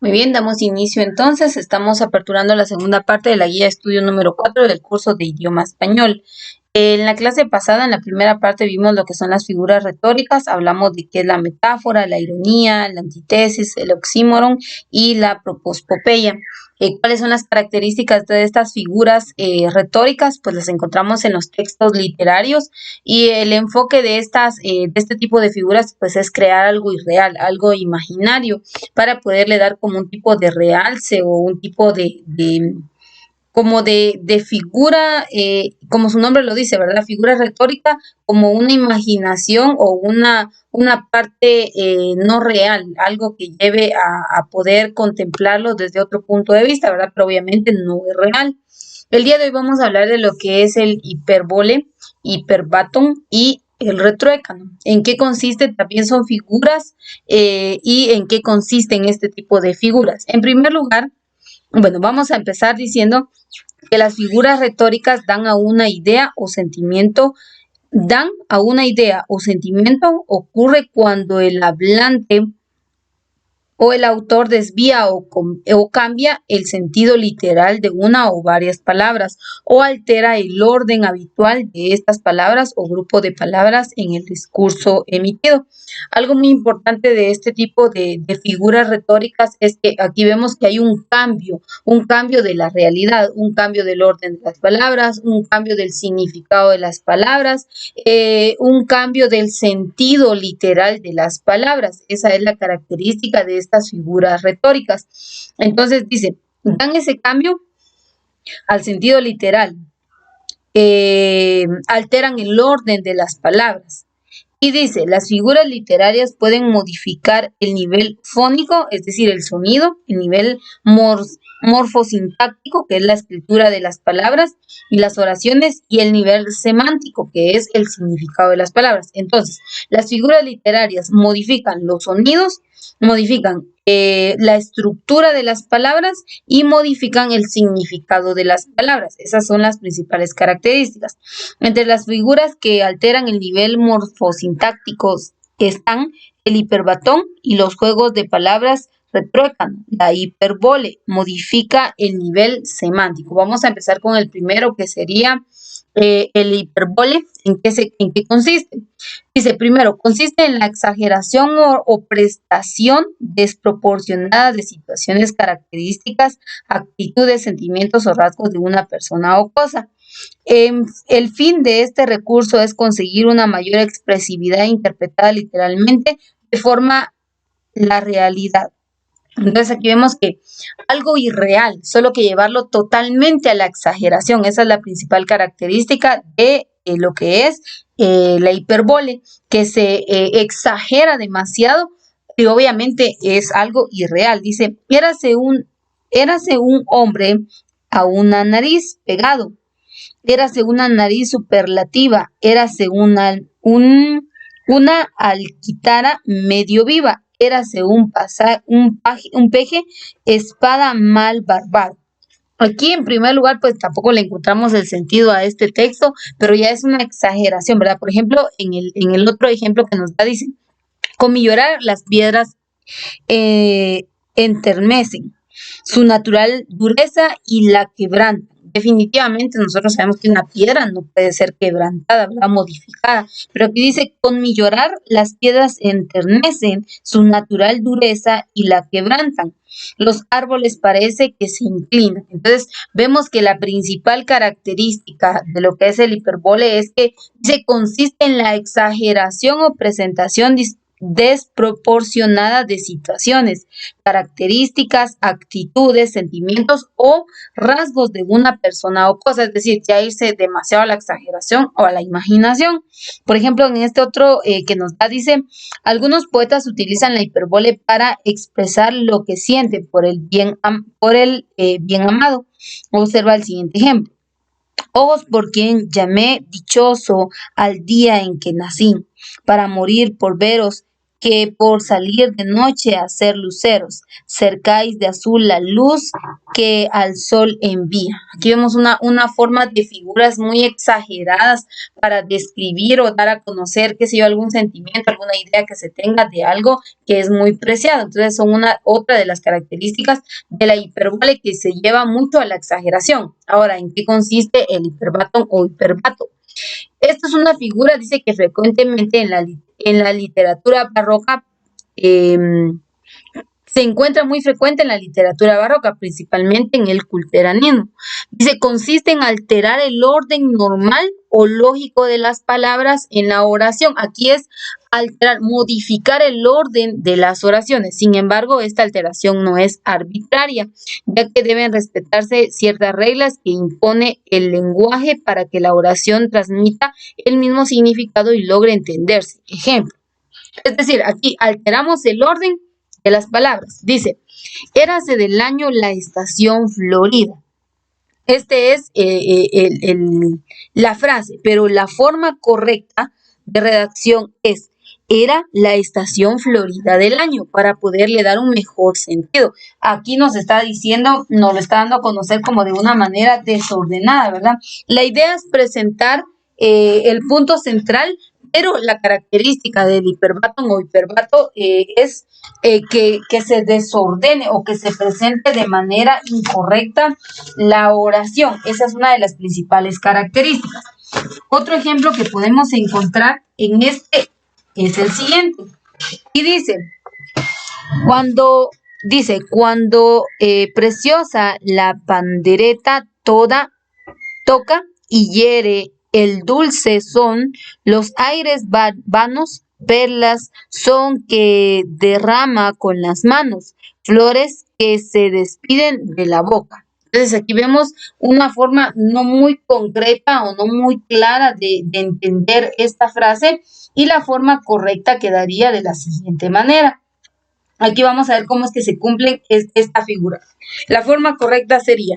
Muy bien, damos inicio entonces. Estamos aperturando la segunda parte de la guía de estudio número 4 del curso de idioma español. En la clase pasada, en la primera parte, vimos lo que son las figuras retóricas. Hablamos de qué es la metáfora, la ironía, la antítesis, el oxímoron y la propospopeya. ¿Cuáles son las características de estas figuras retóricas? Pues las encontramos en los textos literarios y el enfoque de este tipo de figuras pues es crear algo irreal, algo imaginario para poderle dar como un tipo de realce o un tipo de figura, como su nombre lo dice, ¿verdad? Figura retórica como una imaginación o una parte no real, algo que lleve a poder contemplarlo desde otro punto de vista, ¿verdad? Pero obviamente no es real. El día de hoy vamos a hablar de lo que es el hiperbole, hiperbatón y el retruécano. ¿En qué consiste? También son figuras y en qué consisten este tipo de figuras. En primer lugar, bueno, vamos a empezar diciendo que las figuras retóricas dan a una idea o sentimiento, ocurre cuando el hablante o el autor desvía o cambia el sentido literal de una o varias palabras o altera el orden habitual de estas palabras o grupo de palabras en el discurso emitido. Algo muy importante de este tipo de figuras retóricas es que aquí vemos que hay un cambio de la realidad, un cambio del orden de las palabras, un cambio del significado de las palabras, un cambio del sentido literal de las palabras. Esa es la característica de estas figuras retóricas. Entonces dice, dan ese cambio al sentido literal, alteran el orden de las palabras. Y dice, las figuras literarias pueden modificar el nivel fónico, es decir, el sonido, el nivel morfosintáctico, que es la escritura de las palabras y las oraciones, y el nivel semántico, que es el significado de las palabras. Entonces, las figuras literarias modifican los sonidos, modifican la estructura de las palabras y modifican el significado de las palabras. Esas son las principales características. Entre las figuras que alteran el nivel morfosintáctico están el hiperbatón y los juegos de palabras retruécano. La hiperbole modifica el nivel semántico. Vamos a empezar con el primero, que sería el hiperbole. ¿En qué consiste? Dice, primero, consiste en la exageración o prestación desproporcionada de situaciones características, actitudes, sentimientos o rasgos de una persona o cosa. El fin de este recurso es conseguir una mayor expresividad interpretada literalmente de forma la realidad. Entonces aquí vemos que algo irreal, solo que llevarlo totalmente a la exageración. Esa es la principal característica de lo que es la hiperbole, que se exagera demasiado y obviamente es algo irreal. Dice, érase un hombre a una nariz pegado, érase una nariz superlativa, érase una alquitara medio viva, érase un peje espada mal barbado. Aquí, en primer lugar, pues tampoco le encontramos el sentido a este texto, pero ya es una exageración, ¿verdad? Por ejemplo, en el otro ejemplo que nos da, dice, con mi llorar las piedras enternecen su natural dureza y la quebrantan. Definitivamente nosotros sabemos que una piedra no puede ser quebrantada, ¿verdad? Modificada, pero aquí dice, con mi llorar las piedras enternecen su natural dureza y la quebrantan. Los árboles parece que se inclinan. Entonces vemos que la principal característica de lo que es el hiperbole es que se consiste en la exageración o presentación desproporcionada de situaciones, características, actitudes, sentimientos o rasgos de una persona o cosa, es decir, ya irse demasiado a la exageración o a la imaginación. Por ejemplo, en este otro que nos da, dice, algunos poetas utilizan la hiperbole para expresar lo que sienten por el bien amado. Observa el siguiente ejemplo. Ojos por quien llamé dichoso al día en que nací, para morir por veros que por salir de noche a hacer luceros, cercáis de azul la luz que al sol envía. Aquí vemos una forma de figuras muy exageradas para describir o dar a conocer, qué sé yo, algún sentimiento, alguna idea que se tenga de algo que es muy preciado. Entonces son otra de las características de la hipérbole que se lleva mucho a la exageración. Ahora, ¿en qué consiste el hiperbatón o hiperbato? Esta es una figura, dice que frecuentemente en la literatura barroca eh, se encuentra muy frecuente en la literatura barroca, principalmente en el culteranismo. Dice, consiste en alterar el orden normal o lógico de las palabras en la oración. Aquí es alterar, modificar el orden de las oraciones. Sin embargo, esta alteración no es arbitraria, ya que deben respetarse ciertas reglas que impone el lenguaje para que la oración transmita el mismo significado y logre entenderse. Ejemplo. Es decir, aquí alteramos el orden de las palabras. Dice, érase del año la estación florida. Este es la frase, pero la forma correcta de redacción es, era la estación florida del año, para poderle dar un mejor sentido. Aquí nos está diciendo, nos lo está dando a conocer como de una manera desordenada, ¿verdad? La idea es presentar el punto central, pero la característica del hiperbatón o hiperbato es que se desordene o que se presente de manera incorrecta la oración. Esa es una de las principales características. Otro ejemplo que podemos encontrar en este es el siguiente. Y cuando preciosa la pandereta toda toca y hiere el dulce son, los aires vanos, perlas son que derrama con las manos, flores que se despiden de la boca. Entonces aquí vemos una forma no muy concreta o no muy clara de entender esta frase, y la forma correcta quedaría de la siguiente manera. Aquí vamos a ver cómo es que se cumple esta figura. La forma correcta sería,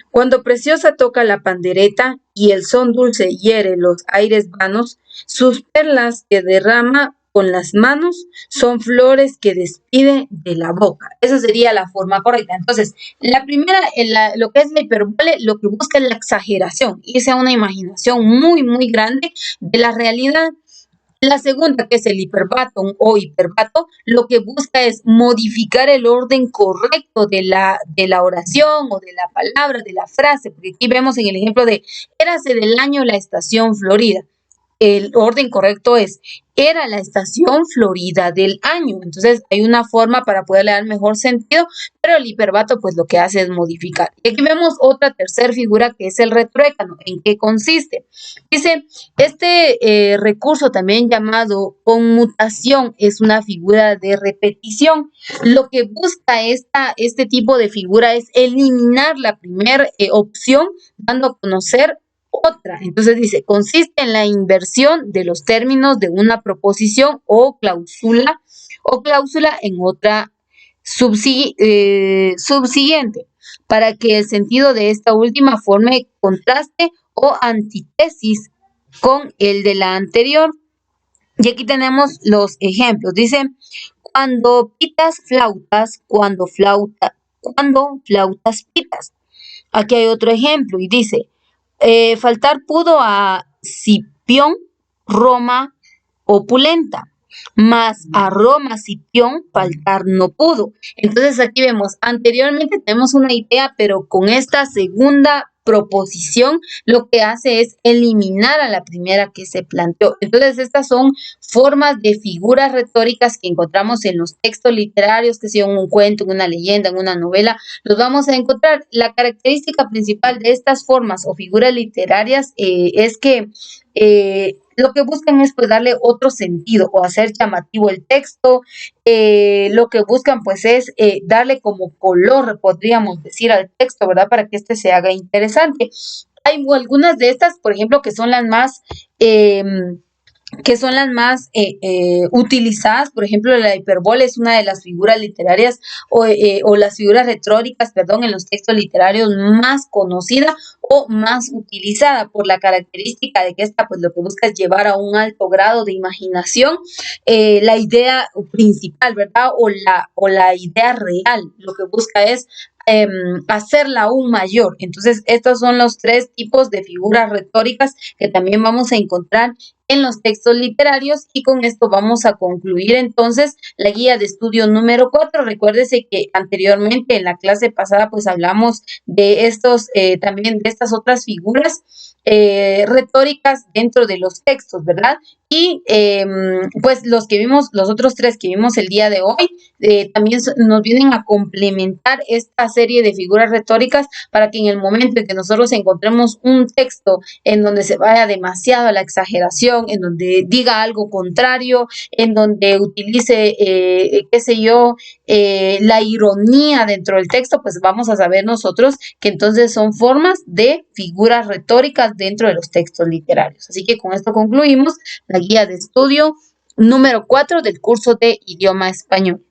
cuando Preciosa toca la pandereta y el son dulce hiere los aires vanos, sus perlas que derrama con las manos son flores que despide de la boca. Esa sería la forma correcta. Entonces, la primera, lo que es la hipérbole, lo que busca es la exageración, irse a una imaginación muy, muy grande de la realidad. La segunda, que es el hiperbatón o hiperbato, lo que busca es modificar el orden correcto de la oración o de la palabra, de la frase, porque aquí vemos en el ejemplo de érase del año la estación florida. El orden correcto es, era la estación florida del año. Entonces hay una forma para poderle dar mejor sentido, pero el hiperbato pues lo que hace es modificar. Y aquí vemos otra tercera figura, que es el retruécano. ¿En qué consiste? Dice, este recurso también llamado conmutación es una figura de repetición. Lo que busca este tipo de figura es eliminar la primera opción, dando a conocer otra. Entonces dice, consiste en la inversión de los términos de una proposición o cláusula en otra subsiguiente, para que el sentido de esta última forme contraste o antítesis con el de la anterior. Y aquí tenemos los ejemplos. Dice, cuando pitas flautas, cuando flautas pitas. Aquí hay otro ejemplo y dice, faltar pudo a Cipión Roma opulenta, mas a Roma Cipión faltar no pudo. Entonces aquí vemos, anteriormente tenemos una idea, pero con esta segunda proposición lo que hace es eliminar a la primera que se planteó. Entonces estas son formas de figuras retóricas que encontramos en los textos literarios, que sea un cuento, en una leyenda, en una novela, los vamos a encontrar. La característica principal de estas formas o figuras literarias es que lo que buscan es pues darle otro sentido o hacer llamativo el texto. Lo que buscan pues es darle como color, podríamos decir, al texto, ¿verdad? Para que este se haga interesante. Hay algunas de estas, por ejemplo, que son las más que son las más utilizadas. Por ejemplo, la hiperbole es una de las figuras literarias o las figuras retóricas, perdón, en los textos literarios más conocida o más utilizada por la característica de que esta pues lo que busca es llevar a un alto grado de imaginación la idea principal, ¿verdad? O la idea real, lo que busca es hacerla aún mayor. Entonces, estos son los tres tipos de figuras retóricas que también vamos a encontrar en los textos literarios, y con esto vamos a concluir entonces la guía de estudio número 4. Recuérdese que anteriormente en la clase pasada pues hablamos de estos también de estas otras figuras retóricas dentro de los textos, ¿verdad? Y pues los otros tres que vimos el día de hoy, también nos vienen a complementar esta serie de figuras retóricas para que en el momento en que nosotros encontremos un texto en donde se vaya demasiado a la exageración, en donde diga algo contrario, en donde utilice, qué sé yo, la ironía dentro del texto, pues vamos a saber nosotros que entonces son formas de figuras retóricas dentro de los textos literarios. Así que con esto concluimos la guía de estudio número 4 del curso de idioma español.